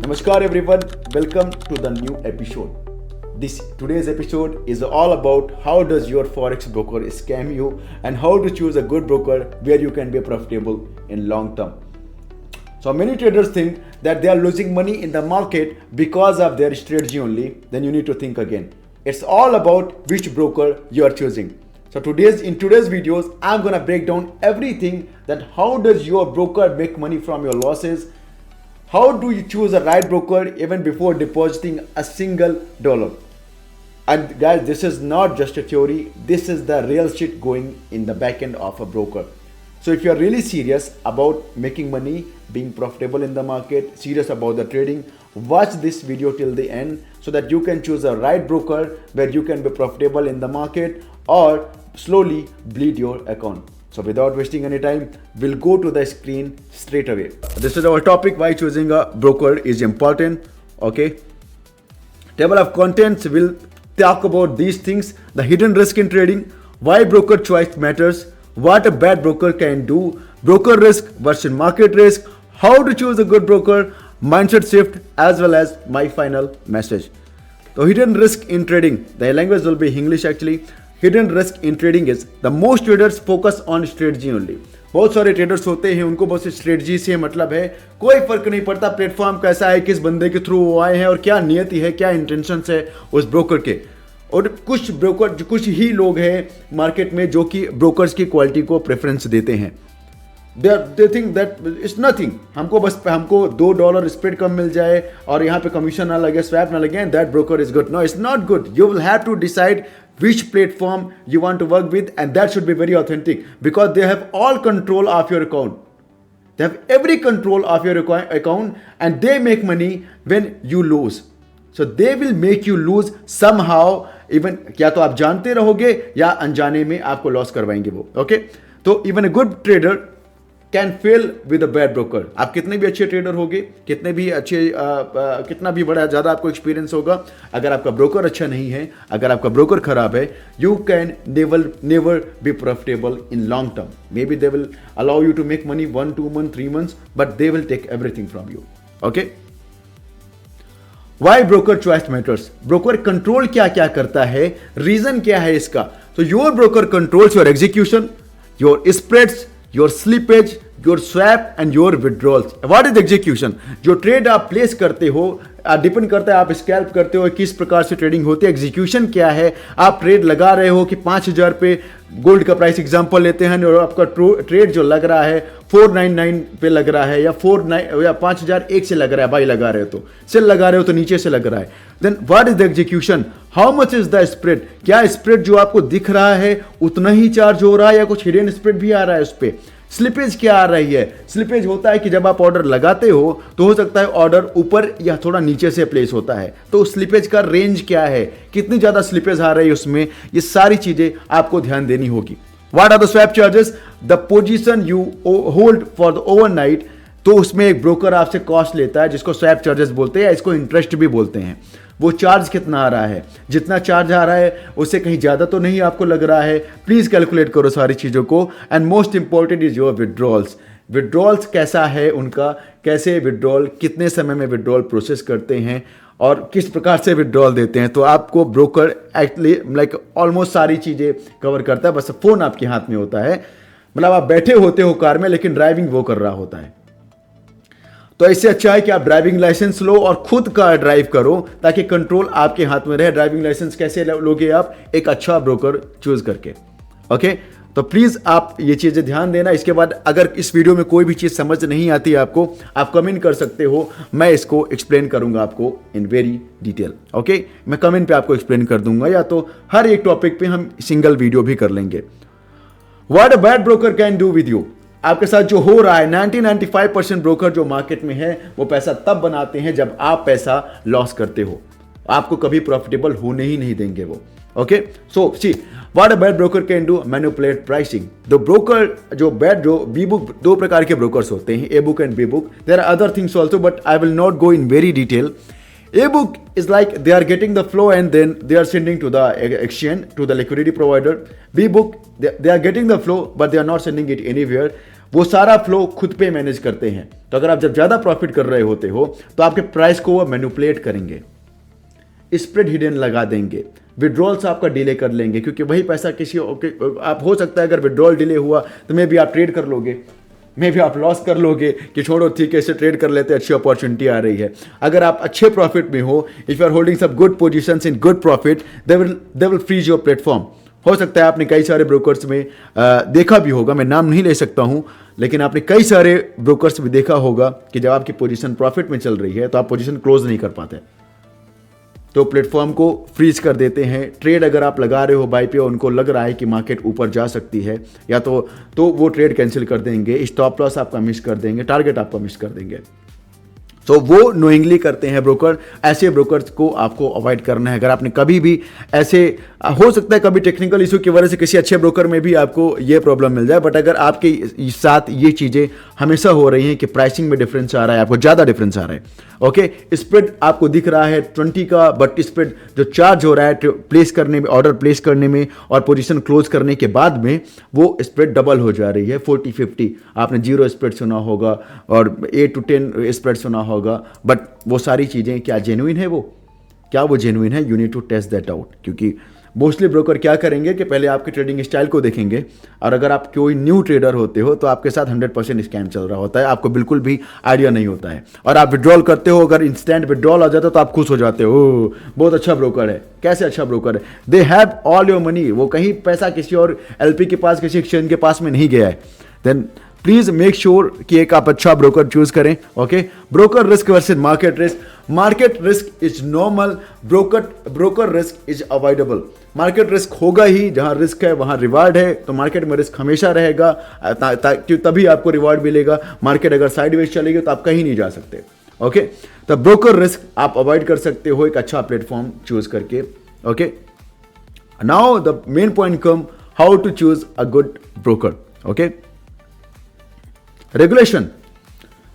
Namaskar everyone, welcome to the new episode. Today's episode is all about how does your forex broker scam you and how to choose a good broker where you can be profitable in long term. So many traders think that they are losing money in the market because of their strategy only. Then you need to think again. It's all about which broker you are choosing. So in today's videos, I'm gonna break down everything that how does your broker make money from your losses. How do you choose a right broker even before depositing a single dollar? And guys, this is not just a theory. This is the real shit going in the back end of a broker. So if you are really serious about making money, being profitable in the market, serious about the trading, watch this video till the end so that you can choose a right broker where you can be profitable in the market or slowly bleed your account. So without wasting any time, we'll go to the screen straight away. This is our topic, why choosing a broker is important. Okay. Table of contents will talk about these things: the hidden risk in trading, why broker choice matters, what a bad broker can do, broker risk versus market risk, how to choose a good broker, mindset shift, as well as my final message. So hidden risk in trading, the language will be English actually. Hidden risk in trading is the most traders focus on strategy only. बहुत सारे traders होते हैं, उनको बस strategy से मतलब है, कोई फर्क नहीं पड़ता प्लेटफॉर्म कैसा है, किस बंदे के थ्रू वो आए हैं और क्या नियति है, क्या इंटेंशन है उस ब्रोकर के. और कुछ ही लोग हैं मार्केट में जो कि ब्रोकर्स की क्वालिटी को प्रेफरेंस देते हैं. They think that it's nothing. हमको $2 स्प्रेड कम मिल जाए और यहाँ पे कमीशन ना लगे, स्वैप ना लगे, and that broker is good. No, it's not good. You will have to decide which platform you want to work with, and that should be very authentic because they have all control of your account. They have every control of your account and they make money when you lose. So they will make you lose somehow. Even क्या तो आप जानते रहोगे या अनजाने में आपको loss करवाएंगे वो. Okay? तो even a good trader can fail with a bad broker. आप कितने भी अच्छे ट्रेडर होगे, कितना भी बड़ा ज़्यादा आपको एक्सपीरियंस होगा, अगर आपका ब्रोकर अच्छा नहीं है, अगर आपका ब्रोकर खराब है, you can never be profitable in long term. Maybe they will allow you to make money 1, 2 months, 3 months, but they will take everything from you. Okay. Why broker choice matters. Broker control क्या क्या करता है, reason क्या है इसका. तो your broker controls your execution, your spreads, your slippage, your swap and your withdrawals. What is execution? जो trade आप प्लेस करते हो, डिपेंड करता है आप स्कैल्प करते हो, किस प्रकार से ट्रेडिंग होती है. एग्जीक्यूशन क्या है, आप ट्रेड लगा रहे हो कि 5,000 पे गोल्ड का प्राइस एग्जांपल लेते हैं और आपका ट्रेड जो लग रहा है 499 पे लग रहा है या 5,001 से लग रहा है, बाई लगा रहे हो तो सेल लगा रहे हो तो नीचे से लग रहा है. Then what is the execution, how much is the spread. क्या स्प्रेड जो आपको दिख रहा है उतना ही चार्ज हो रहा है या कुछ हिडन स्प्रेड भी आ रहा है उस पर. स्लिपेज क्या आ रही है. स्लिपेज होता है कि जब आप ऑर्डर लगाते हो तो हो सकता है ऑर्डर ऊपर या थोड़ा नीचे से प्लेस होता है, तो स्लिपेज का रेंज क्या है, कितनी ज्यादा स्लिपेज आ रही है उसमें, ये सारी चीजें आपको ध्यान देनी होगी. What are the swap charges, the position you hold for the overnight. तो उसमें एक ब्रोकर आपसे कॉस्ट लेता है जिसको स्वैप चार्जेस बोलते हैं, इसको इंटरेस्ट भी बोलते हैं. वो चार्ज कितना आ रहा है, जितना चार्ज आ रहा है उससे कहीं ज़्यादा तो नहीं आपको लग रहा है. प्लीज़ कैलकुलेट करो सारी चीज़ों को. And most important is your withdrawals. Withdrawals कैसा है उनका, कैसे विड्रॉल, कितने समय में विड्रॉल प्रोसेस करते हैं और किस प्रकार से विड्रॉल देते हैं. तो आपको ब्रोकर एक्चुअली लाइक ऑलमोस्ट सारी चीज़ें कवर करता है. बस फ़ोन आपके हाथ में होता है, मतलब आप बैठे होते हो कार में लेकिन ड्राइविंग वो कर रहा होता है. तो इससे अच्छा है कि आप ड्राइविंग लाइसेंस लो और खुद का ड्राइव करो ताकि कंट्रोल आपके हाथ में रहे. ड्राइविंग लाइसेंस कैसे लोगे आप, एक अच्छा ब्रोकर चूज करके. ओके. तो प्लीज आप ये चीजें ध्यान देना. इसके बाद अगर इस वीडियो में कोई भी चीज समझ नहीं आती है आपको, आप कमेंट कर सकते हो, मैं इसको एक्सप्लेन करूंगा आपको इन वेरी डिटेल. ओके. मैं कमेंट पे आपको एक्सप्लेन कर दूंगा या तो हर एक टॉपिक पे हम सिंगल वीडियो भी कर लेंगे. What a bad broker can do with you. आपके साथ जो हो रहा है, 90-95% ब्रोकर जो मार्केट में है वो पैसा तब बनाते हैं जब आप पैसा लॉस करते हो. आपको कभी प्रॉफिटेबल होने ही नहीं देंगे वो. Okay. So see what a bad broker can do, manipulate pricing. The broker जो बी बुक, दो प्रकार के ब्रोकर्स होते हैं, A book and B book. There are other things also but I will not go in very detail. A book is like they are getting the flow and then they are sending to the exchange, to the liquidity provider. B book, they are getting the flow but they are not sending it anywhere. वो सारा flow खुद पे manage करते हैं। तो अगर आप जब ज़्यादा प्रॉफिट कर रहे होते हो तो आपके प्राइस को वो मैनिपुलेट करेंगे, स्प्रेड हिडन लगा देंगे, विड्रॉल्स आपका डिले कर लेंगे, क्योंकि वही पैसा किसी आप हो सकता है अगर विड्रॉल डिले हुआ तो मे भी आप ट्रेड कर लोगे, मे भी आप लॉस कर लोगे कि छोड़ो ठीक है इसे ट्रेड कर लेते, अच्छी अपॉर्चुनिटी आ रही है। अगर आप अच्छे प्रॉफिट में हो, इफ यू आर होल्डिंग सब good positions in good profit, they will freeze your platform. हो सकता है आपने कई सारे ब्रोकर्स में देखा भी होगा, मैं नाम नहीं ले सकता हूं, लेकिन आपने कई सारे ब्रोकर्स भी देखा होगा कि जब आपकी पोजीशन प्रॉफिट में चल रही है तो आप पोजीशन क्लोज नहीं कर पाते, तो प्लेटफॉर्म को फ्रीज कर देते हैं। ट्रेड अगर आप लगा रहे हो बाई पे, उनको लग रहा है कि मार्केट ऊपर जा सकती है या तो वो ट्रेड कैंसिल कर देंगे, स्टॉप लॉस आपका मिस कर देंगे, टारगेट आपका मिस कर देंगे। तो वो नोइंगली करते हैं ब्रोकर। ऐसे ब्रोकर्स को आपको अवॉइड करना है। अगर आपने कभी भी ऐसे, हो सकता है कभी टेक्निकल इशू की वजह से किसी अच्छे ब्रोकर में भी आपको ये प्रॉब्लम मिल जाए, बट अगर आपके साथ ये चीज़ें हमेशा हो रही हैं कि प्राइसिंग में डिफरेंस आ रहा है, आपको ज़्यादा डिफरेंस आ रहा है, ओके, स्प्रेड आपको दिख रहा है 20 का, बट स्प्रेड जो चार्ज हो रहा है प्लेस करने में, ऑर्डर प्लेस करने में और पोजीशन क्लोज करने के बाद में, वो स्प्रेड डबल हो जा रही है, 40-50। आपने 0 स्प्रेड सुना होगा और 8 to 10 स्प्रेड सुना होगा, बट वो सारी चीज़ें क्या जेन्युइन है? क्या वो जेन्युइन है? You need to test that out. क्योंकि मोस्टली ब्रोकर क्या करेंगे कि पहले आपके ट्रेडिंग स्टाइल को देखेंगे, और अगर आप कोई न्यू ट्रेडर होते हो तो आपके साथ 100% स्कैम चल रहा होता है, आपको बिल्कुल भी आइडिया नहीं होता है, और आप विड्रॉल करते हो, अगर इंस्टेंट विड्रॉल आ जाता है तो आप खुश हो जाते हो, बहुत अच्छा ब्रोकर है। कैसे अच्छा ब्रोकर है? They have all your money, वो कहीं पैसा किसी और एलपी के पास, किसी एक्सचेंज के पास में नहीं गया है। देन प्लीज मेक श्योर कि एक आप अच्छा ब्रोकर चूज करें। Okay, broker risk versus market risk. Market risk is normal, broker risk is avoidable. Market risk होगा ही, जहां रिस्क है वहां रिवार्ड है, तो मार्केट में रिस्क हमेशा रहेगा, तभी आपको रिवार्ड मिलेगा। मार्केट अगर साइडवेज चलेगी तो आप कहीं नहीं जा सकते। ओके, तो ब्रोकर रिस्क आप अवॉइड कर सकते हो एक अच्छा प्लेटफॉर्म चूज करके। Okay, now the main point come, how to choose a good broker. Okay, regulation.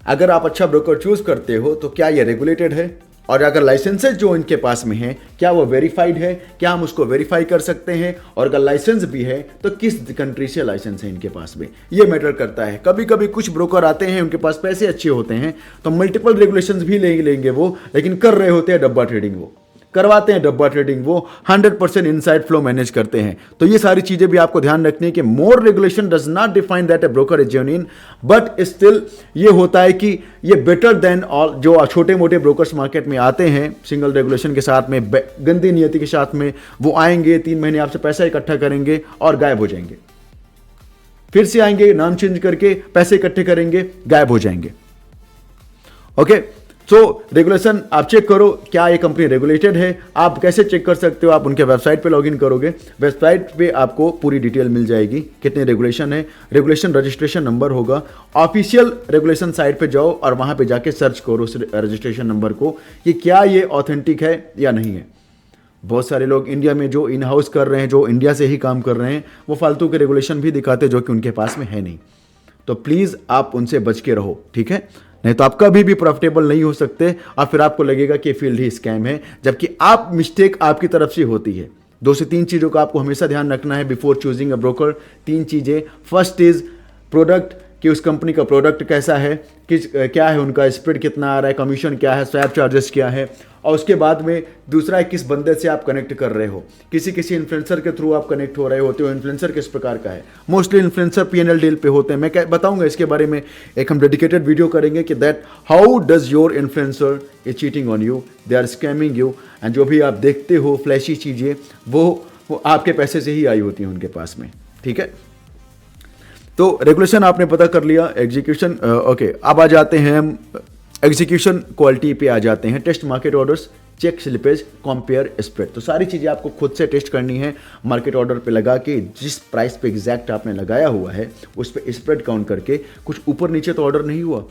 अगर आप अच्छा ब्रोकर चूज करते हो तो क्या ये रेगुलेटेड है, और अगर लाइसेंसेज जो इनके पास में है क्या वो वेरीफाइड है, क्या हम उसको वेरीफाई कर सकते हैं, और अगर लाइसेंस भी है तो किस कंट्री से लाइसेंस है इनके पास में, ये मैटर करता है। कभी कभी कुछ ब्रोकर आते हैं, उनके पास पैसे अच्छे होते हैं तो मल्टीपल रेगुलेशंस भी लेंगे वो, लेकिन कर रहे होते हैं डब्बा ट्रेडिंग, वो करवाते हैं डब्बा ट्रेडिंग, वो 100% इनसाइड फ्लो मैनेज करते हैं। तो ये सारी चीजें भी आपको ध्यान रखनी है कि more regulation does not define that a broker is genuine, but still ये होता है कि ये बेटर देन ऑल जो छोटे मोटे ब्रोकर्स मार्केट में आते हैं सिंगल रेगुलेशन के साथ में, गंदी नियति के साथ में। वो आएंगे, 3 महीने आपसे पैसा इकट्ठा करेंगे और गायब हो जाएंगे, फिर से आएंगे, नाम चेंज करके पैसे इकट्ठे करेंगे, गायब हो जाएंगे। ओके, सो रेगुलेशन आप चेक करो, क्या ये कंपनी रेगुलेटेड है। आप कैसे चेक कर सकते हो? आप उनके वेबसाइट पे लॉगिन करोगे, वेबसाइट पे आपको पूरी डिटेल मिल जाएगी, कितने रेगुलेशन है, रेगुलेशन रजिस्ट्रेशन नंबर होगा। ऑफिशियल रेगुलेशन साइट पे जाओ और वहां पे जाके सर्च करो उस रजिस्ट्रेशन नंबर को कि क्या ये ऑथेंटिक है या नहीं है। बहुत सारे लोग इंडिया में जो इन हाउस कर रहे हैं, जो इंडिया से ही काम कर रहे हैं, वो फालतू के रेगुलेशन भी दिखाते जो कि उनके पास में है नहीं। तो प्लीज़ आप उनसे बच के रहो, ठीक है? नहीं तो आप कभी भी प्रॉफिटेबल नहीं हो सकते और फिर आपको लगेगा कि फील्ड ही स्कैम है, जबकि आप मिस्टेक आपकी तरफ से होती है। 2 से 3 चीज़ों का आपको हमेशा ध्यान रखना है बिफोर चूजिंग अ ब्रोकर। 3 चीज़ें, फर्स्ट इज प्रोडक्ट, कि उस कंपनी का प्रोडक्ट कैसा है, क्या है उनका स्प्रेड कितना आ रहा है, कमीशन क्या है, स्वैप चार्जेस क्या है, और उसके बाद में दूसरा है किस बंदे से आप कनेक्ट कर रहे हो। किसी इन्फ्लुएंसर के थ्रू आप कनेक्ट हो रहे होते हो, इन्फ्लुएंसर किस प्रकार का है। मोस्टली इन्फ्लुएंसर PNL डील पे होते हैं। मैं क्या बताऊंगा इसके बारे में, एक हम डेडिकेटेड वीडियो करेंगे कि that how does your influencer is cheating on you, they are scamming you, and जो भी आप देखते हो फ्लैशी चीज़ें वो आपके पैसे से ही आई होती हैं उनके पास में, ठीक है? तो रेगुलेशन आपने पता कर लिया, एग्जीक्यूशन ओके। अब आ जाते हैं हम एग्जीक्यूशन क्वालिटी पे आ जाते हैं। Test market orders, check slippage, compare spread. तो सारी चीज़ें आपको खुद से टेस्ट करनी है, मार्केट ऑर्डर पे लगा के जिस प्राइस पे एग्जैक्ट आपने लगाया हुआ है उस पर स्प्रेड काउंट करके, कुछ ऊपर नीचे तो ऑर्डर नहीं हुआ,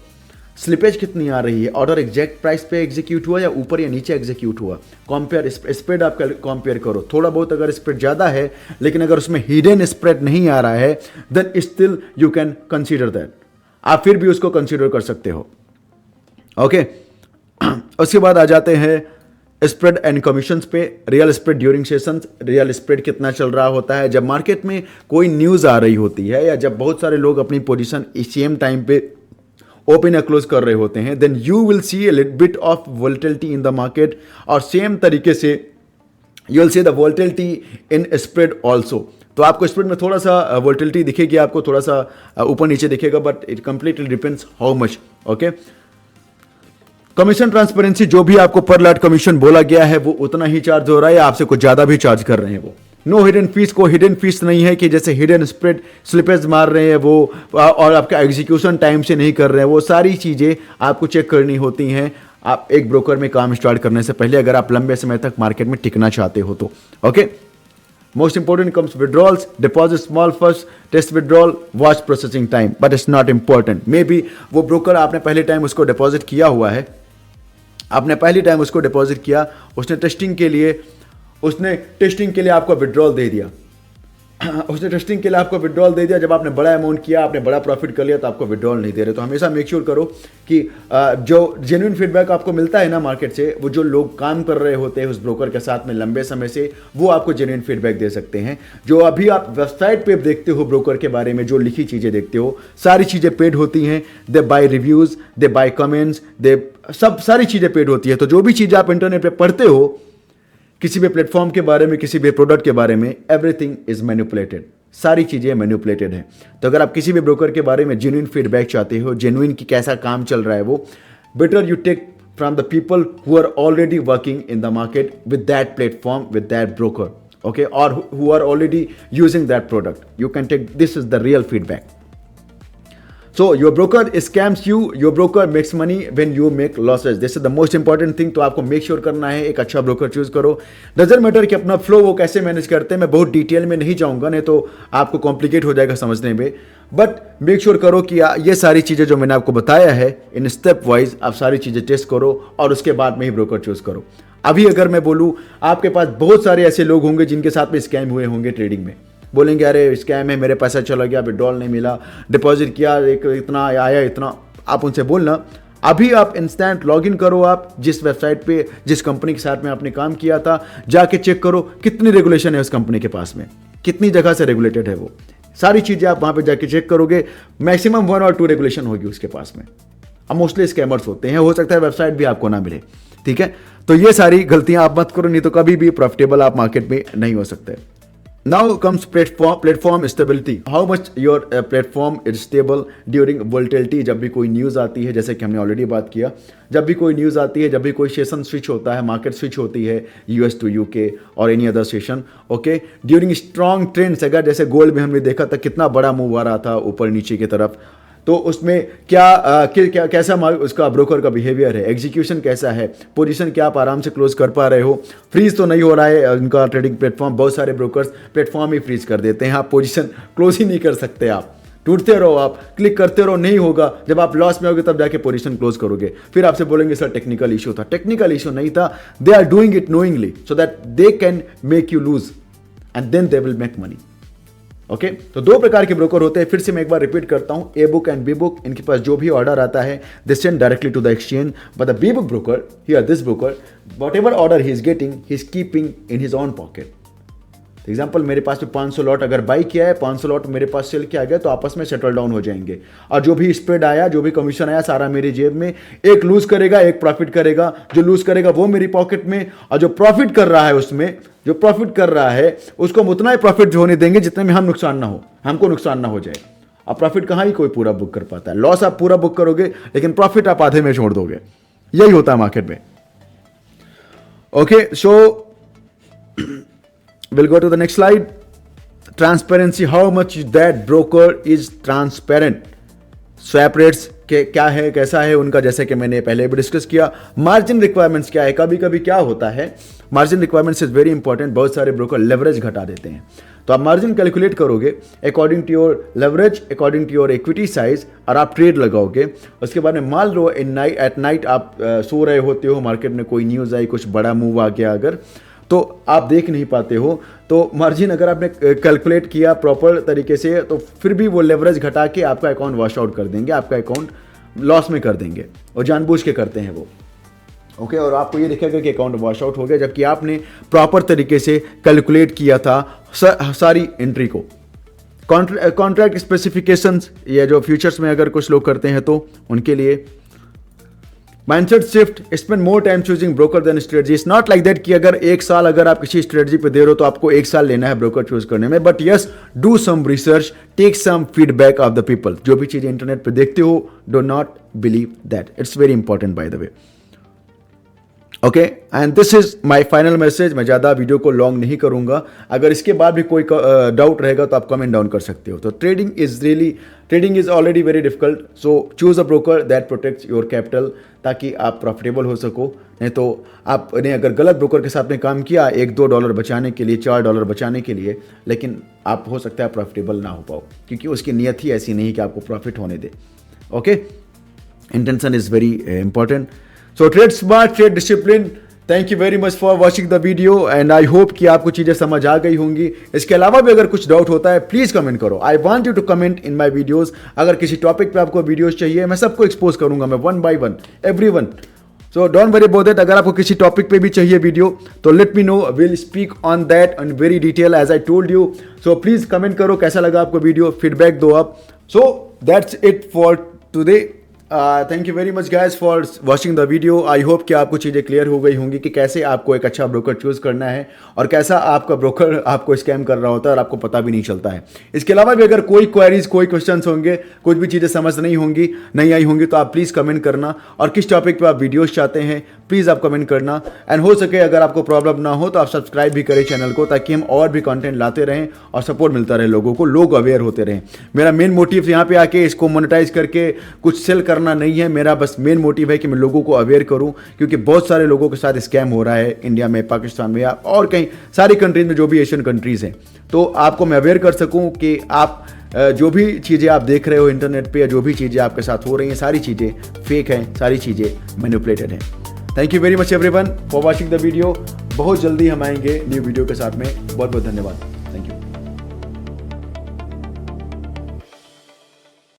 स्लिपेज कितनी आ रही है, ऑर्डर एग्जैक्ट प्राइस पे एग्जीक्यूट हुआ या ऊपर या नीचे एग्जीक्यूट हुआ। कंपेयर स्प्रेड आप कंपेयर करो, थोड़ा बहुत अगर स्प्रेड ज़्यादा है लेकिन अगर उसमें हिडन स्प्रेड नहीं आ रहा है then still you can consider that, आप फिर भी उसको कंसीडर कर सकते हो। ओके उसके बाद आ जाते हैं स्प्रेड एंड कमीशंस पे, real spread during sessions, real spread कितना चल रहा होता है जब मार्केट में कोई न्यूज़ आ रही होती है या जब बहुत सारे लोग अपनी पोजीशन सेम टाइम पे ओपन या क्लोज कर रहे होते हैं, then you will see a little bit of volatility in the market, और सेम तरीके से you will see the volatility in spread also. तो आपको स्प्रेड में थोड़ा सा वोलेटिलिटी दिखेगी, आपको थोड़ा सा ऊपर नीचे दिखेगा, but it completely depends how much. Okay, commission transparency, जो भी आपको पर लॉट कमीशन बोला गया है वो उतना ही चार्ज हो रहा है या आपसे कुछ ज्यादा भी चार्ज कर रहे हैं वो। नो हिडन फीस, को हिडन फीस नहीं है कि जैसे हिडन स्प्रेड स्लिपेज मार रहे हैं वो और आपका एग्जीक्यूशन टाइम से नहीं कर रहे हैं, वो सारी चीज़ें आपको चेक करनी होती हैं आप एक ब्रोकर में काम स्टार्ट करने से पहले, अगर आप लंबे समय तक मार्केट में टिकना चाहते हो तो। Okay, most important comes withdrawals, deposit small first, test withdrawal, watch processing time, but it's not important. Maybe वो ब्रोकर आपने पहले टाइम उसको डिपॉजिट किया हुआ है, आपने पहली टाइम उसको डिपॉजिट किया, उसने टेस्टिंग के लिए आपको विड्रॉल दे दिया, उसने टेस्टिंग के लिए आपको विड्रॉल दे दिया, जब आपने बड़ा अमाउंट किया, आपने बड़ा प्रॉफिट कर लिया तो आपको विड्रॉल नहीं दे रहे। तो हमेशा मेक श्योर करो कि जो जेन्युइन फीडबैक आपको मिलता है ना मार्केट से, वो जो लोग काम कर रहे होते हैं उस ब्रोकर के साथ में लंबे समय से, वो आपको जेन्युइन फीडबैक दे सकते हैं। जो अभी आप वेबसाइट पे देखते हो ब्रोकर के बारे में, जो लिखी चीज़ें देखते हो, सारी चीज़ें पेड होती हैं। दे बाय रिव्यूज़, दे बाय कमेंट्स, सारी चीज़ें पेड होती है। तो जो भी चीज़ आप इंटरनेट पर पढ़ते हो किसी भी प्लेटफॉर्म के बारे में, किसी भी प्रोडक्ट के बारे में, एवरीथिंग इज मैनिपुलेटेड, सारी चीज़ें मैनिपुलेटेड हैं। तो अगर आप किसी भी ब्रोकर के बारे में जेन्युइन फीडबैक चाहते हो, जेन्युइन की कैसा काम चल रहा है वो, better you take from the people who are already working in the market with that platform, with that broker, okay, और who are already using that product. You can take, this is the real feedback. So your broker scams you, your broker makes money when you make losses. This is the most important thing. तो आपको make sure करना है एक अच्छा broker choose करो। Doesn't matter कि अपना flow वो कैसे मैनेज करते हैं, मैं बहुत डिटेल में नहीं जाऊंगा, नहीं तो आपको कॉम्प्लिकेट हो जाएगा समझने में। बट मेक श्योर करो कि ये सारी चीज़ें जो मैंने आपको बताया है इन स्टेप वाइज, आप सारी चीज़ें टेस्ट करो और उसके बाद में ही ब्रोकर चूज करो। अभी अगर मैं बोलूँ, आपके पास बहुत सारे ऐसे लोग होंगे जिनके साथ में स्कैम हुए होंगे ट्रेडिंग में, बोलेंगे अरे स्कैम है, मेरे पैसा चला गया, विड्रॉल नहीं मिला, डिपॉजिट किया इतना आया इतना। आप उनसे बोलना, अभी आप इंस्टेंट लॉगिन करो, आप जिस वेबसाइट पे जिस कंपनी के साथ में आपने काम किया था, जाके चेक करो कितनी रेगुलेशन है उस कंपनी के पास में, कितनी जगह से रेगुलेटेड है वो सारी चीज़ें। आप वहाँ पे जाके चेक करोगे, मैक्सिमम 1 और 2 रेगुलेशन होगी उसके पास में। अब मोस्टली स्कैमर्स होते हैं, हो सकता है वेबसाइट भी आपको ना मिले, ठीक है। तो ये सारी गलतियाँ आप मत करो, नहीं तो कभी भी प्रॉफिटेबल आप मार्केट में नहीं हो सकते। Now comes platform stability. How much your platform is stable during volatility? जब भी कोई न्यूज़ आती है, जैसे कि हमने ऑलरेडी बात किया, जब भी कोई न्यूज़ आती है, जब भी कोई सेशन स्विच होता है, मार्केट स्विच होती है US टू UK और any other session, okay, during strong trends, अगर जैसे गोल्ड में हमने देखा था कितना बड़ा मूव आ रहा था ऊपर नीचे की तरफ, तो उसमें क्या कैसा उसका ब्रोकर का बिहेवियर है, एग्जीक्यूशन कैसा है, पोजीशन क्या आप आराम से क्लोज कर पा रहे हो, फ्रीज तो नहीं हो रहा है उनका ट्रेडिंग प्लेटफॉर्म। बहुत सारे ब्रोकर्स प्लेटफॉर्म ही फ्रीज कर देते हैं, आप पोजीशन क्लोज ही नहीं कर सकते, आप टूटते रहो, आप क्लिक करते रहो, नहीं होगा। जब आप लॉस में होगे तब जाके पोजीशन क्लोज करोगे, फिर आपसे बोलेंगे सर टेक्निकल इशू था। टेक्निकल इशू नहीं था, they are doing it knowingly so that they can make you lose and then they will make money. Okay, तो 2 प्रकार के ब्रोकर होते हैं। फिर से मैं एक बार रिपीट करता हूं, A book and B book, इनके पास जो भी ऑर्डर आता है they send directly to the exchange, but the B book broker, here this broker, whatever order he is getting he is keeping in his own pocket. Example, मेरे पास में 500 lot अगर बाई किया है, 500 lot मेरे पास cell किया गया, तो आपस में सेटल डाउन हो जाएंगे, और जो भी स्प्रेड आया, जो भी कमीशन आया, सारा मेरी जेब में। एक लूज करेगा, एक प्रॉफिट करेगा, जो लूज करेगा वो मेरी पॉकेट में, और जो प्रॉफिट कर रहा है उसमें, जो प्रॉफिट कर रहा है उसको हम उतना ही प्रॉफिट होने देंगे जितने में हम नुकसान ना हो, हमको नुकसान ना हो जाए। अब प्रॉफिट कहाँ ही कोई पूरा बुक कर पाता है, लॉस आप पूरा बुक करोगे लेकिन प्रॉफिट आप आधे में छोड़ दोगे, यही होता है मार्केट में। Okay, so will go to the next slide. Transparency, how much that broker is transparent. Swap rates के क्या है, कैसा है उनका, जैसे कि मैंने पहले भी डिस्कस किया। मार्जिन रिक्वायरमेंट्स क्या है, कभी कभी क्या होता है, margin requirements is very important. बहुत सारे ब्रोकर लेवरेज घटा देते हैं, तो आप मार्जिन कैलकुलेट करोगे according to your leverage, according to your equity size, और आप ट्रेड लगाओगे। उसके बाद में मान लो एट नाइट आप सो रहे होते हो, मार्केट में कोई न्यूज़ आई, कुछ बड़ा मूव आ गया अगर, तो आप देख नहीं पाते हो, तो मार्जिन अगर आपने कैलकुलेट किया प्रॉपर तरीके से, तो फिर भी वो लेवरेज घटा के आपका अकाउंट वॉश आउट कर देंगे, आपका अकाउंट लॉस में कर देंगे, और जानबूझ के करते हैं वो। ओके और आपको ये दिखेगा कि अकाउंट वॉश आउट हो गया, जबकि आपने प्रॉपर तरीके से कैलकुलेट किया था सारी एंट्री को। कॉन्ट्रैक्ट स्पेसिफिकेशंस या जो फ्यूचर्स में अगर कुछ लोग करते हैं तो उनके लिए mindset shift, spend more time choosing broker than strategy. It's not like that कि अगर एक साल अगर आप किसी स्ट्रेटजी पे दे रहे हो तो आपको एक साल लेना है ब्रोकर चूज करने में, but yes do some research, take some feedback of the people. जो भी चीज़ें इंटरनेट पे देखते हो, do not believe that, it's very important by the way. Okay and this is my final message. मैं ज़्यादा वीडियो को लॉन्ग नहीं करूंगा, अगर इसके बाद भी कोई डाउट रहेगा तो आप कमेंट डाउन कर सकते हो। तो trading is already very difficult, so choose a broker that protects your capital, ताकि आप प्रॉफिटेबल हो सको। नहीं तो आपने अगर गलत ब्रोकर के साथ में काम किया $1-2 बचाने के लिए, $4 बचाने के लिए, लेकिन आप हो सकता है प्रॉफिटेबल ना हो पाओ, क्योंकि उसकी नियत ही ऐसी नहीं कि आपको प्रॉफिट होने दे। Okay, intention is very important. So trade smart, trade discipline. Thank you very much for watching the video and I hope कि आपको चीज़ें समझ आ गई होंगी। इसके अलावा भी अगर कुछ डाउट होता है प्लीज़ कमेंट करो। I want you to comment in my videos। अगर किसी टॉपिक पे आपको वीडियोस चाहिए, मैं सबको एक्सपोज करूंगा, मैं one by one, everyone। So don't worry about that। अगर आपको किसी टॉपिक पे भी चाहिए वीडियो तो let me know, we'll speak on that in very detail as I told you। So please comment करो कैसा लगा आपको वीडियो, फीडबैक दो आप। So that's it for today। Thank you very much guys for watching the video. I hope कि आपको चीज़ें clear हो गई होंगी कि कैसे आपको एक अच्छा ब्रोकर चूज़ करना है और कैसा आपका ब्रोकर आपको स्कैम कर रहा होता है और आपको पता भी नहीं चलता है। इसके अलावा भी अगर कोई क्वेरीज, कोई क्वेश्चंस होंगे, कुछ भी चीज़ें समझ नहीं आई होंगी तो आप प्लीज़ कमेंट करना, और किस टॉपिक पर आप वीडियोज़ चाहते हैं प्लीज़ आप कमेंट करना। एंड हो सके अगर आपको प्रॉब्लम ना हो तो आप सब्सक्राइब भी करें चैनल को, ताकि हम और भी कंटेंट लाते रहें और सपोर्ट मिलता रहे लोगों को, लोग अवेयर होते रहें। मेरा मेन मोटिव यहाँ पे आके इसको मोनेटाइज करके कुछ सेल करना नहीं है, मेरा बस मेन मोटिव है कि मैं लोगों को अवेयर करूं, क्योंकि बहुत सारे लोगों के साथ स्कैम हो रहा है इंडिया में, पाकिस्तान में और कहीं सारी कंट्रीज में, जो भी एशियन कंट्रीज हैं। तो आपको मैं अवेयर कर सकूं कि आप जो भी चीज़ें आप देख रहे हो इंटरनेट पे या जो भी चीज़ें आपके साथ हो रही हैं, सारी चीज़ें फेक हैं, सारी चीज़ें मैनिपुलेटेड हैं। Thank you very much everyone for watching the video. बहुत जल्दी हम आएंगे न्यू वीडियो के साथ में। बहुत बहुत धन्यवाद। Thank you.